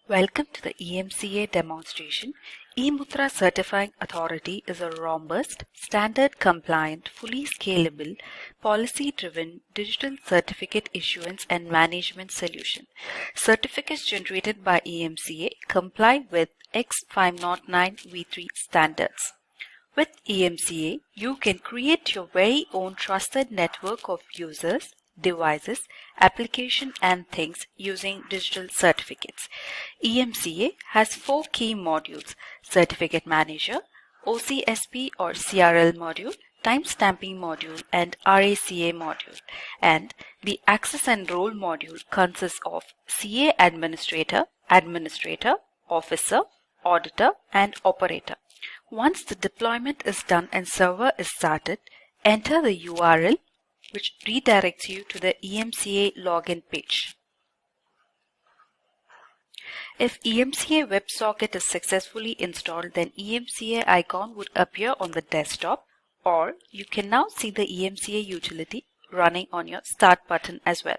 Welcome to the emCA demonstration. eMudhra Certifying Authority is a robust, standard-compliant, fully scalable, policy-driven digital certificate issuance and management solution. Certificates generated by emCA comply with X509v3 standards. With emCA, you can create your very own trusted network of users, devices, application and things using digital certificates. emCA has 4 key modules: Certificate Manager, OCSP or CRL module, Timestamping module and RACA module. And the Access and Role module consists of CA Administrator, Administrator, Officer, Auditor and Operator. Once the deployment is done and server is started, enter the URL which redirects you to the emCA login page. If emCA WebSocket is successfully installed, then emCA icon would appear on the desktop, or you can now see the emCA utility running on your Start button as well.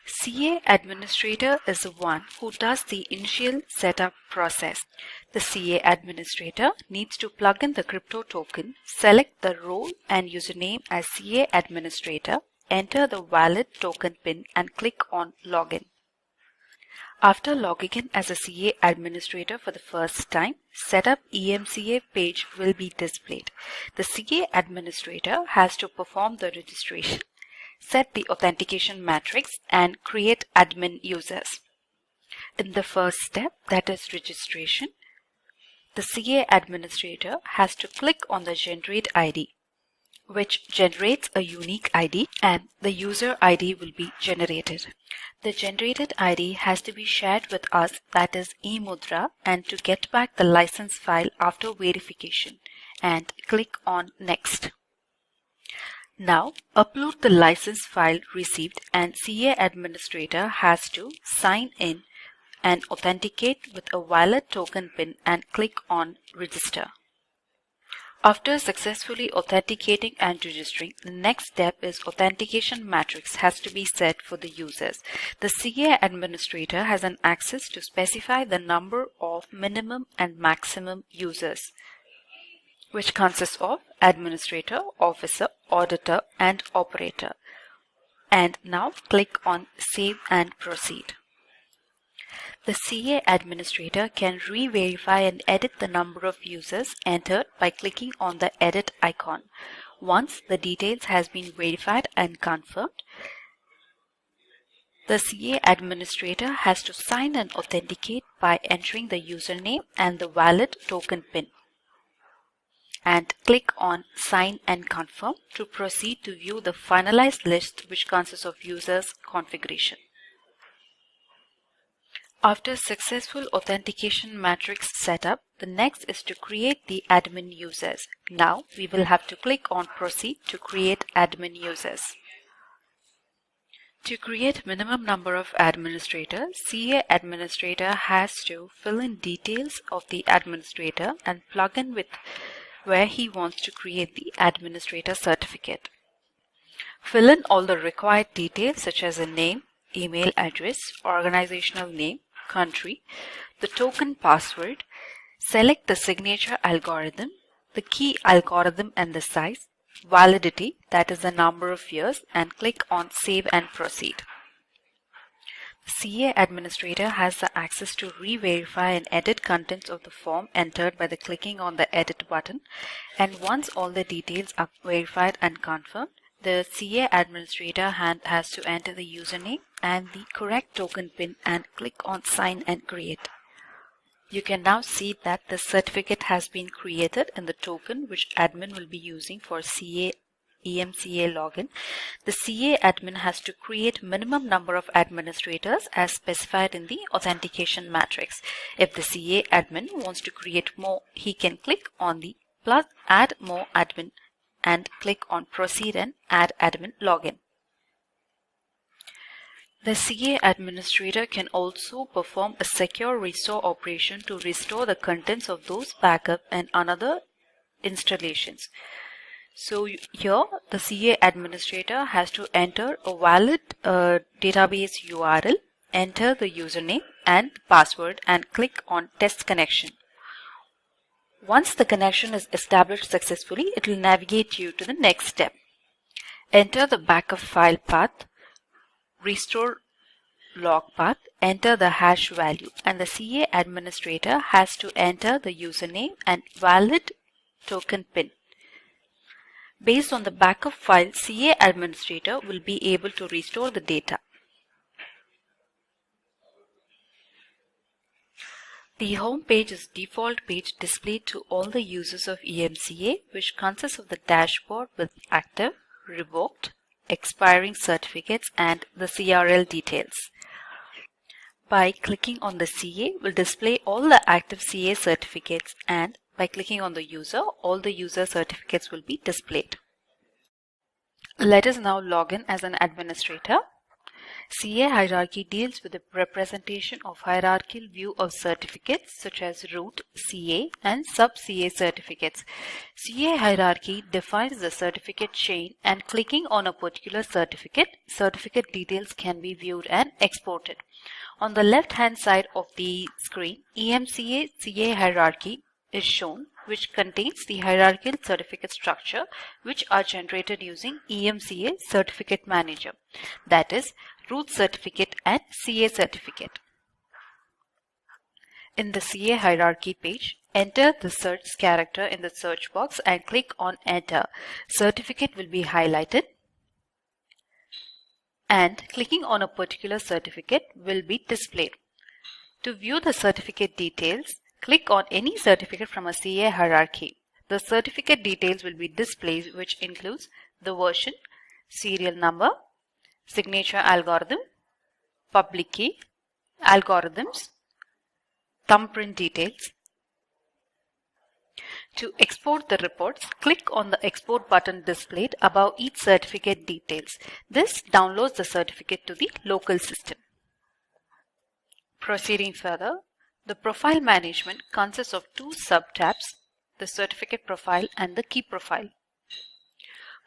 CA Administrator is the one who does the initial setup process. The CA Administrator needs to plug in the crypto token, select the role and username as CA Administrator, enter the valid token PIN and click on Login. After logging in as a CA Administrator for the first time, Setup emCA page will be displayed. The CA Administrator has to perform the registration, set the authentication matrix and create admin users. In the first step, that is registration, the CA Administrator has to click on the Generate ID, which generates a unique ID and the user ID will be generated. The generated ID has to be shared with us, that is eMudhra, and to get back the license file after verification, and click on Next. Now, upload the license file received and CA Administrator has to sign in and authenticate with a valid token PIN and click on Register. After successfully authenticating and registering, the next step is authentication matrix has to be set for the users. The CA Administrator has an access to specify the number of minimum and maximum users, which consists of Administrator, Officer, Auditor and Operator. And now click on Save and Proceed. The CA Administrator can re-verify and edit the number of users entered by clicking on the Edit icon. Once the details has been verified and confirmed, the CA Administrator has to sign and authenticate by entering the username and the valid token PIN, and click on Sign and Confirm to proceed to view the finalized list, which consists of users' configuration. After successful authentication matrix setup, the next is to create the admin users. Now we will have to click on Proceed to create admin users. To create minimum number of administrators, CA Administrator has to fill in details of the administrator and plug in with where he wants to create the administrator certificate. Fill in all the required details such as a name, email address, organizational name, country, the token password, select the signature algorithm, the key algorithm and the size, validity, that is the number of years, and click on Save and Proceed. The CA Administrator has the access to re-verify and edit contents of the form entered by the clicking on the Edit button, and once all the details are verified and confirmed, the CA Administrator has to enter the username and the correct token PIN and click on Sign and Create. You can now see that the certificate has been created in the token which admin will be using for emCA login. The CA admin has to create minimum number of administrators as specified in the authentication matrix. If the CA admin wants to create more, he can click on the plus Add More Admin and click on Proceed and Add Admin Login. The CA Administrator can also perform a secure restore operation to restore the contents of those backup and another installations. So here the CA Administrator has to enter a valid database URL, enter the username and password and click on Test Connection. Once the connection is established successfully, it will navigate you to the next step. Enter the backup file path, restore log path, enter the hash value, and the CA administrator has to enter the username and valid token PIN. Based on the backup file, CA administrator will be able to restore the data. The home page is default page displayed to all the users of emCA, which consists of the dashboard with active, revoked, expiring certificates and the CRL details. By clicking on the CA, will display all the active CA certificates, and by clicking on the user, all the user certificates will be displayed. Let us now log in as an administrator. CA hierarchy deals with the representation of hierarchical view of certificates such as root, CA and sub-CA certificates. CA hierarchy defines the certificate chain, and clicking on a particular certificate details can be viewed and exported. On the left hand side of the screen, emCA CA hierarchy is shown, which contains the hierarchical certificate structure which are generated using emCA Certificate Manager, that is, root certificate and CA certificate. In the CA hierarchy page, enter the search character in the search box and click on Enter. Certificate will be highlighted, and clicking on a particular certificate will be displayed. To view the certificate details, click on any certificate from a CA hierarchy. The certificate details will be displayed, which includes the version, serial number, signature algorithm, public key, algorithms, thumbprint details. To export the reports, click on the export button displayed above each certificate details. This downloads the certificate to the local system. Proceeding further, the profile management consists of two sub-tabs, the certificate profile and the key profile.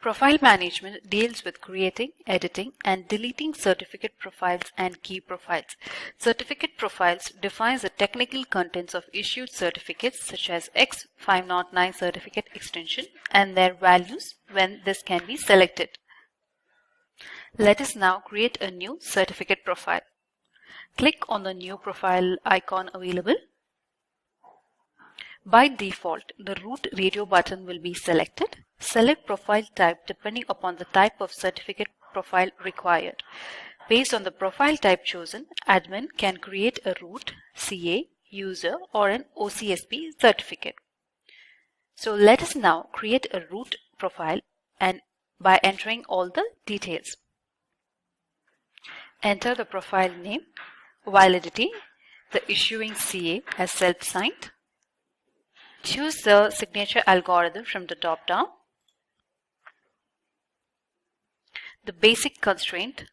Profile management deals with creating, editing, and deleting certificate profiles and key profiles. Certificate profiles defines the technical contents of issued certificates such as X509 certificate extension and their values when this can be selected. Let us now create a new certificate profile. Click on the new profile icon available. By default, the root radio button will be selected. Select profile type depending upon the type of certificate profile required. Based on the profile type chosen, admin can create a root, CA, user or an OCSP certificate. So let us now create a root profile and by entering all the details. Enter the profile name, validity, the issuing CA as self-signed. Choose the signature algorithm from the drop-down. The basic constraint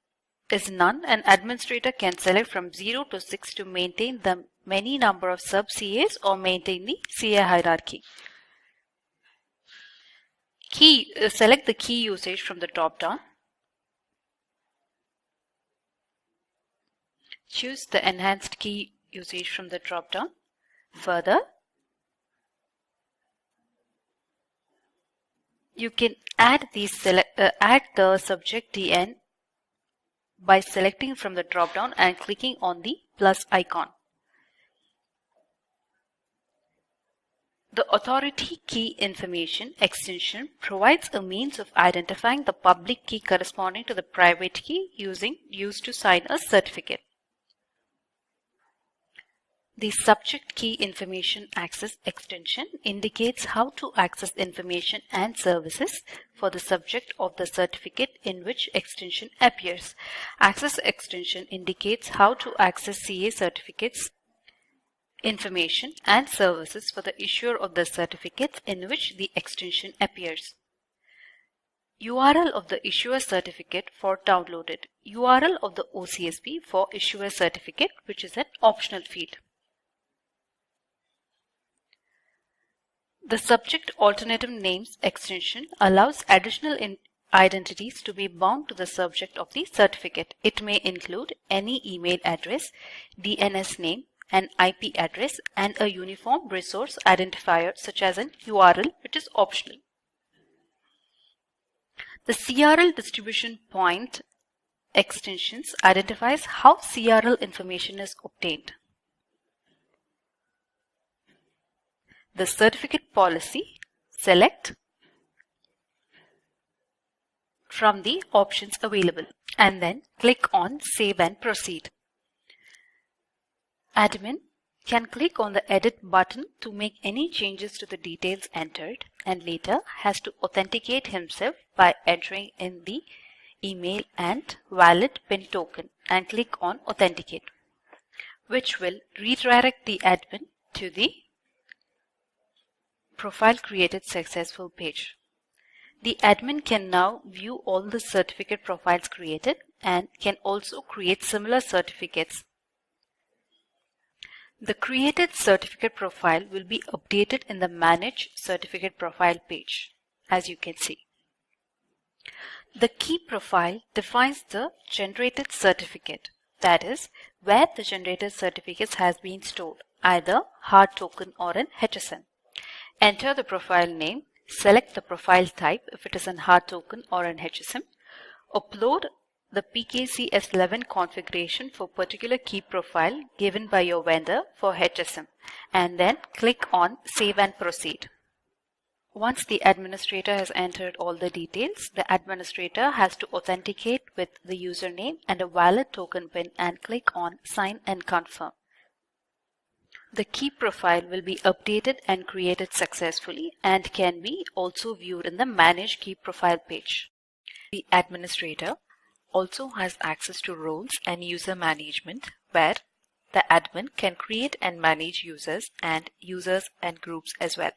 is none. An administrator can select from 0 to 6 to maintain the many number of sub-CAs or maintain the CA hierarchy. Select the key usage from the drop-down. Choose the enhanced key usage from the drop-down. Further, you can add the subject DN by selecting from the drop-down and clicking on the plus icon. The authority key information extension provides a means of identifying the public key corresponding to the private key used to sign a certificate. The subject key information access extension indicates how to access information and services for the subject of the certificate in which extension appears. Access extension indicates how to access CA certificates, information and services for the issuer of the certificates in which the extension appears. URL of the issuer certificate for downloaded. URL of the OCSP for issuer certificate, which is an optional field. The subject alternative names extension allows additional identities to be bound to the subject of the certificate. It may include any email address, DNS name, an IP address, and a uniform resource identifier such as an URL, which is optional. The CRL distribution point extensions identifies how CRL information is obtained. The certificate policy, select from the options available and then click on Save and Proceed. Admin can click on the Edit button to make any changes to the details entered and later has to authenticate himself by entering in the email and valid PIN token and click on Authenticate, which will redirect the admin to the Profile Created Successful page. The admin can now view all the certificate profiles created and can also create similar certificates. The created certificate profile will be updated in the Manage Certificate Profile page, as you can see. The key profile defines the generated certificate, that is, where the generated certificates has been stored, either hard token or an HSM. Enter the profile name, select the profile type if it is an hard token or an HSM, upload the PKCS11 configuration for particular key profile given by your vendor for HSM, and then click on Save and Proceed. Once the administrator has entered all the details, the administrator has to authenticate with the username and a valid token PIN and click on Sign and Confirm. The key profile will be updated and created successfully and can be also viewed in the Manage Key Profile page. The administrator also has access to roles and user management, where the admin can create and manage users and groups as well.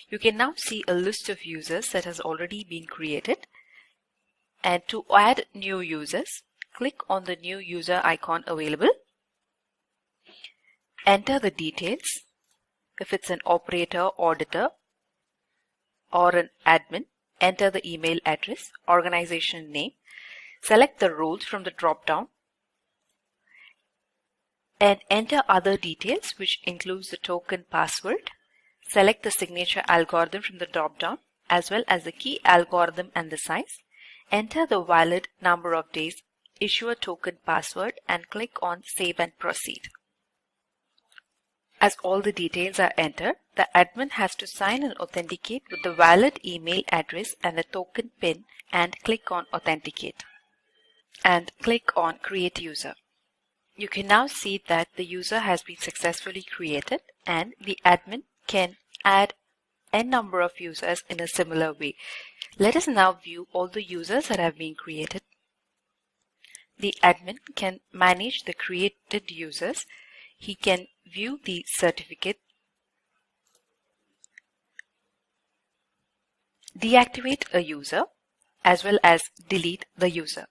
You can now see a list of users that has already been created, and to add new users, click on the new user icon available. Enter the details. If it's an operator, auditor, or an admin, enter the email address, organization name, select the roles from the drop-down, and enter other details, which includes the token password. Select the signature algorithm from the drop-down, as well as the key algorithm and the size. Enter the valid number of days, issuer token password, and click on Save and Proceed. As all the details are entered, the admin has to sign and authenticate with the valid email address and the token PIN and click on Authenticate and click on Create User. You can now see that the user has been successfully created and the admin can add n number of users in a similar way. Let us now view all the users that have been created. The admin can manage the created users. He can view the certificate, deactivate a user, as well as delete the user.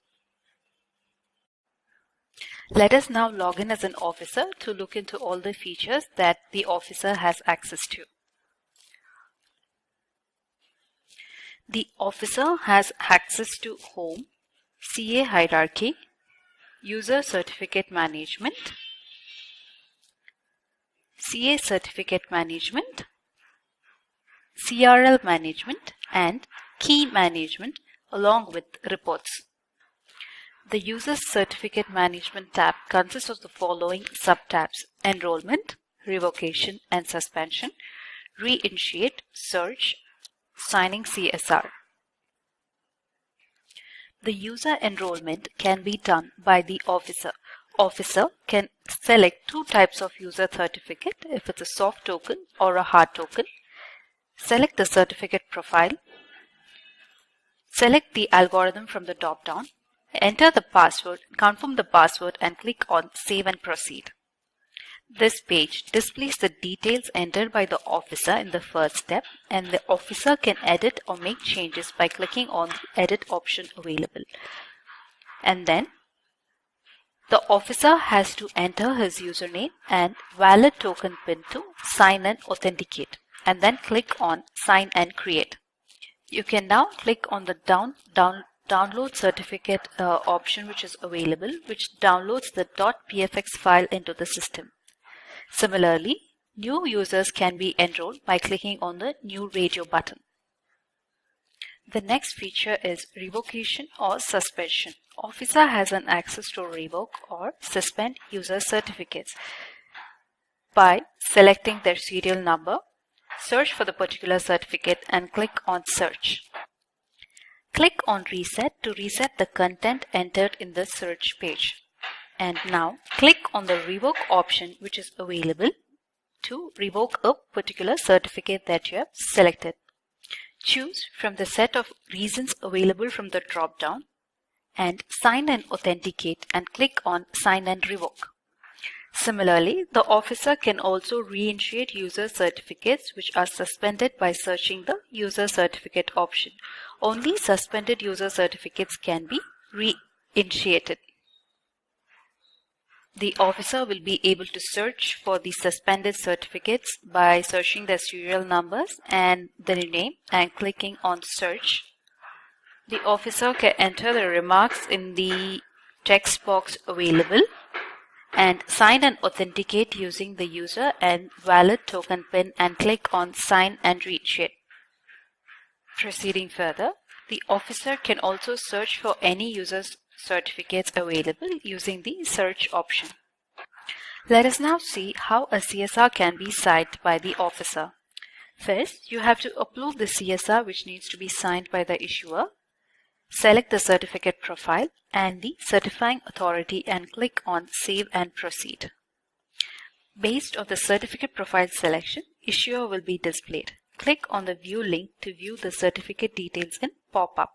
Let us now log in as an officer to look into all the features that the officer has access to. The officer has access to Home, CA Hierarchy, User Certificate Management, CA Certificate Management, CRL Management, and Key Management, along with reports. The User Certificate Management tab consists of the following sub-tabs: Enrollment, Revocation and Suspension, Reinitiate, Search, Signing CSR. The user enrollment can be done by the officer. Officer can select two types of user certificate, if it's a soft token or a hard token. Select the certificate profile. Select the algorithm from the drop-down. Enter the password, confirm the password, and click on Save and Proceed. This page displays the details entered by the officer in the first step, and the officer can edit or make changes by clicking on the Edit option available. And then the officer has to enter his username and valid token PIN to sign and authenticate, and then click on Sign and Create. You can now click on the download certificate option which is available, which downloads the .pfx file into the system. Similarly, new users can be enrolled by clicking on the New Radio button. The next feature is revocation or suspension. Officer has an access to revoke or suspend user certificates by selecting their serial number, search for the particular certificate and click on Search. Click on Reset to reset the content entered in the search page. And now click on the Revoke option which is available to revoke a particular certificate that you have selected. Choose from the set of reasons available from the drop-down and Sign and Authenticate and click on Sign and Revoke. Similarly, the officer can also reinitiate user certificates which are suspended by searching the User Certificate option. Only suspended user certificates can be reinitiated. The officer will be able to search for the suspended certificates by searching their serial numbers and the name and clicking on Search. The officer can enter the remarks in the text box available and sign and authenticate using the user and valid token PIN and click on Sign and Reinitiate. Proceeding further, the officer can also search for any user's certificates available using the search option. Let us now see how a CSR can be signed by the officer. First, you have to upload the CSR which needs to be signed by the issuer. Select the certificate profile and the certifying authority and click on Save and Proceed. Based on the certificate profile selection, issuer will be displayed. Click on the View link to view the certificate details in pop-up.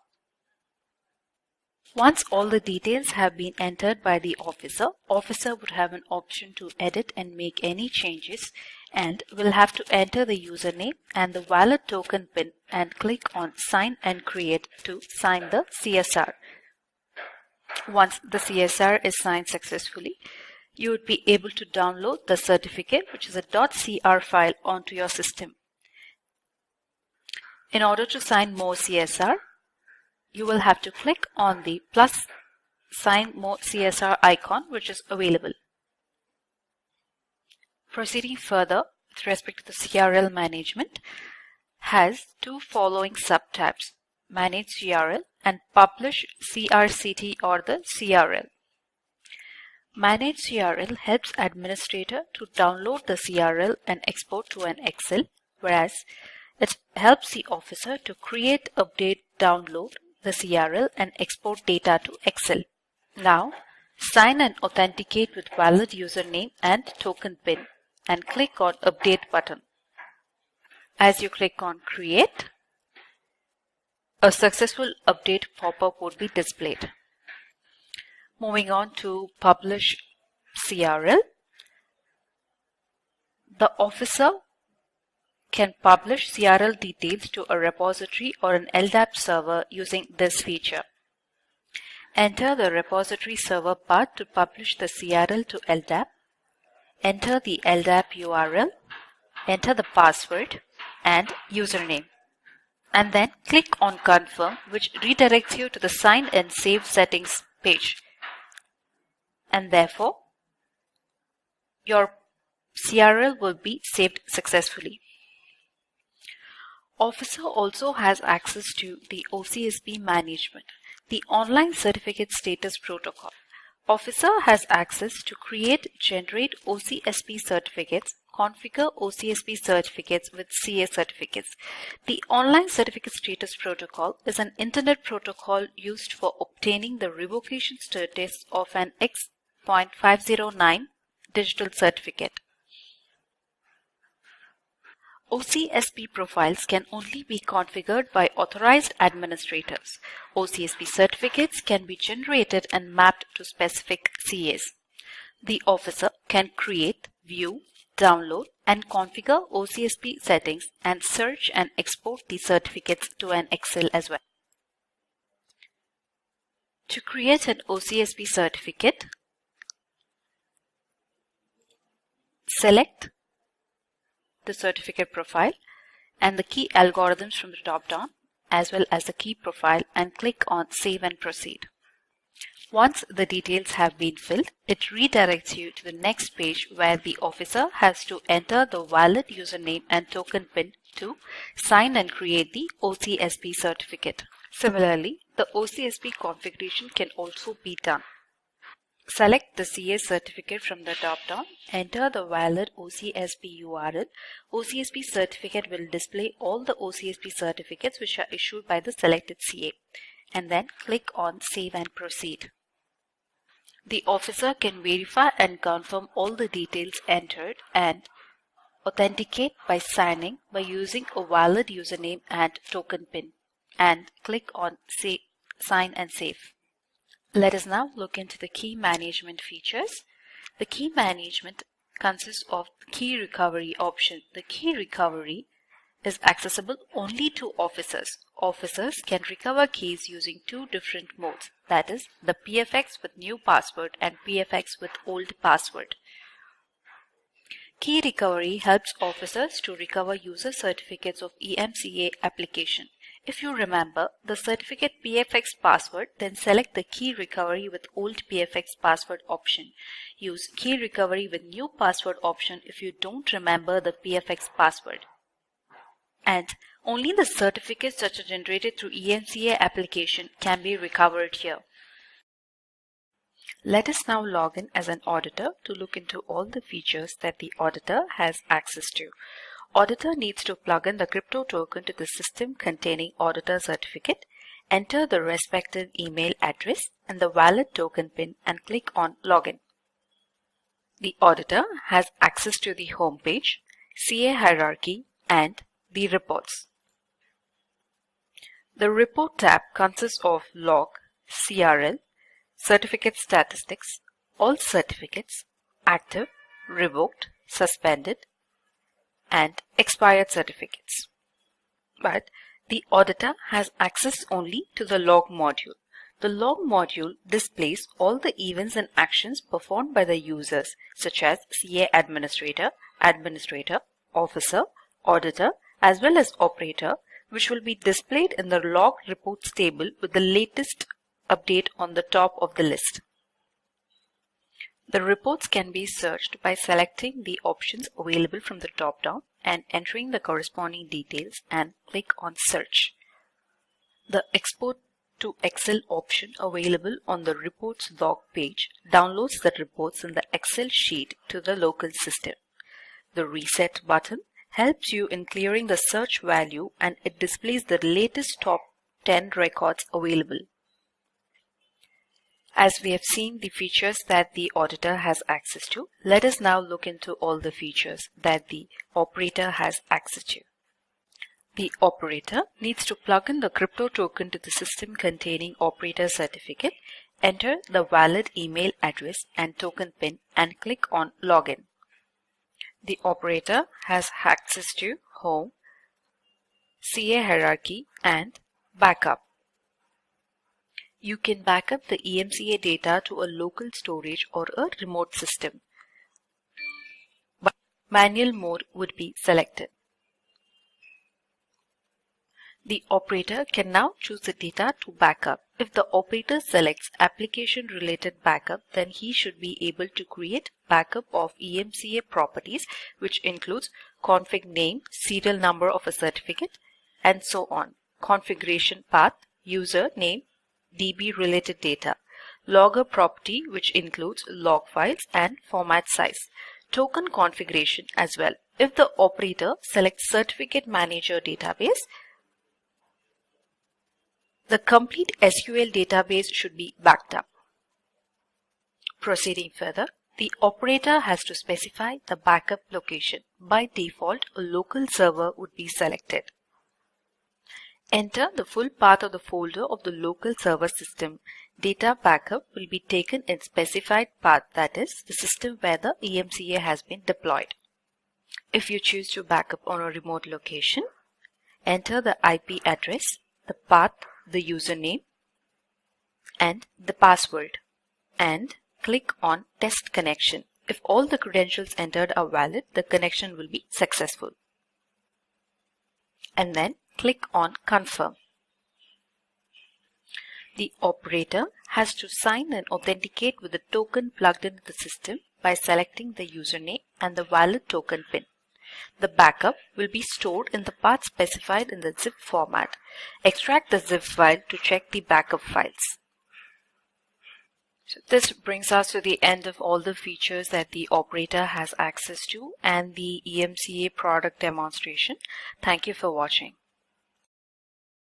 Once all the details have been entered by the officer would have an option to edit and make any changes and will have to enter the username and the valid token PIN and click on Sign and Create to sign the CSR. Once the CSR is signed successfully, you would be able to download the certificate, which is a .cr file, onto your system. In order to sign more CSR, you will have to click on the plus Sign More CSR icon which is available. Proceeding further with respect to the CRL management has two following subtabs: Manage CRL and Publish CRCT or the CRL. Manage CRL helps administrator to download the CRL and export to an Excel, whereas it helps the officer to create, update, download the CRL and export data to Excel. Now, sign and authenticate with valid username and token PIN and click on Update button. As you click on Create, a successful update pop-up would be displayed. Moving on to Publish CRL, the officer can publish CRL details to a repository or an LDAP server using this feature. Enter the repository server path to publish the CRL to LDAP. Enter the LDAP URL, enter the password and username, and then click on Confirm, which redirects you to the Sign and Save Settings page. And therefore, your CRL will be saved successfully. Officer also has access to the OCSP management, the Online Certificate Status Protocol. Officer has access to create, generate OCSP certificates, configure OCSP certificates with CA certificates. The Online Certificate Status Protocol is an internet protocol used for obtaining the revocation status of an X.509 digital certificate. OCSP profiles can only be configured by authorized administrators. OCSP certificates can be generated and mapped to specific CAs. The officer can create, view, download, and configure OCSP settings and search and export the certificates to an Excel as well. To create an OCSP certificate, select the certificate profile and the key algorithms from the top down as well as the key profile and click on Save and Proceed. Once the details have been filled, it redirects you to the next page where the officer has to enter the valid username and token PIN to sign and create the OCSP certificate. Similarly, the OCSP configuration can also be done. Select the CA certificate from the drop-down, enter the valid OCSP URL. OCSP certificate will display all the OCSP certificates which are issued by the selected CA, and then click on Save and Proceed. The officer can verify and confirm all the details entered and authenticate by signing by using a valid username and token PIN, and click on Sign and Save. Let us now look into the key management features. The key management consists of the key recovery option. The key recovery is accessible only to officers. Officers can recover keys using two different modes, that is, the PFX with new password and PFX with old password. Key recovery helps officers to recover user certificates of emCA application. If you remember the certificate PFX password, then select the key recovery with old PFX password option. Use key recovery with new password option if you don't remember the PFX password. And only the certificates that are generated through emCA application can be recovered here. Let us now log in as an auditor to look into all the features that the auditor has access to. Auditor needs to plug in the crypto token to the system containing auditor certificate, enter the respective email address and the valid token PIN and click on Login. The auditor has access to the home page, CA hierarchy and the reports. The report tab consists of log, CRL, certificate statistics, all certificates, active, revoked, suspended, and expired certificates. But the auditor has access only to the log module. The log module displays all the events and actions performed by the users such as CA administrator, officer, auditor, as well as operator, which will be displayed in the log reports table with the latest update on the top of the list. The reports can be searched by selecting the options available from the drop-down and entering the corresponding details and click on Search. The Export to Excel option available on the Reports log page downloads the reports in the Excel sheet to the local system. The Reset button helps you in clearing the search value and it displays the latest top 10 records available. As we have seen the features that the auditor has access to, let us now look into all the features that the operator has access to. The operator needs to plug in the crypto token to the system containing operator certificate, enter the valid email address and token PIN and click on Login. The operator has access to Home, CA hierarchy and Backup. You can back up the emCA data to a local storage or a remote system. But manual mode would be selected. The operator can now choose the data to backup. If the operator selects application related backup, then he should be able to create backup of emCA properties, which includes config name, serial number of a certificate, and so on. Configuration path, user name, DB related data, logger property which includes log files and format size, token configuration as well. If the operator selects certificate manager database, the complete SQL database should be backed up. Proceeding further, the operator has to specify the backup location. By default, a local server would be selected. Enter the full path of the folder of the local server system. Data backup will be taken in specified path, that is, the system where the emCA has been deployed. If you choose to backup on a remote location, enter the IP address, the path, the username, and the password, and click on Test Connection. If all the credentials entered are valid, the connection will be successful. And then click on Confirm. The operator has to sign and authenticate with the token plugged into the system by selecting the username and the valid token PIN. The backup will be stored in the path specified in the zip format. Extract the zip file to check the backup files. So this brings us to the end of all the features that the operator has access to and the emCA product demonstration. Thank you for watching.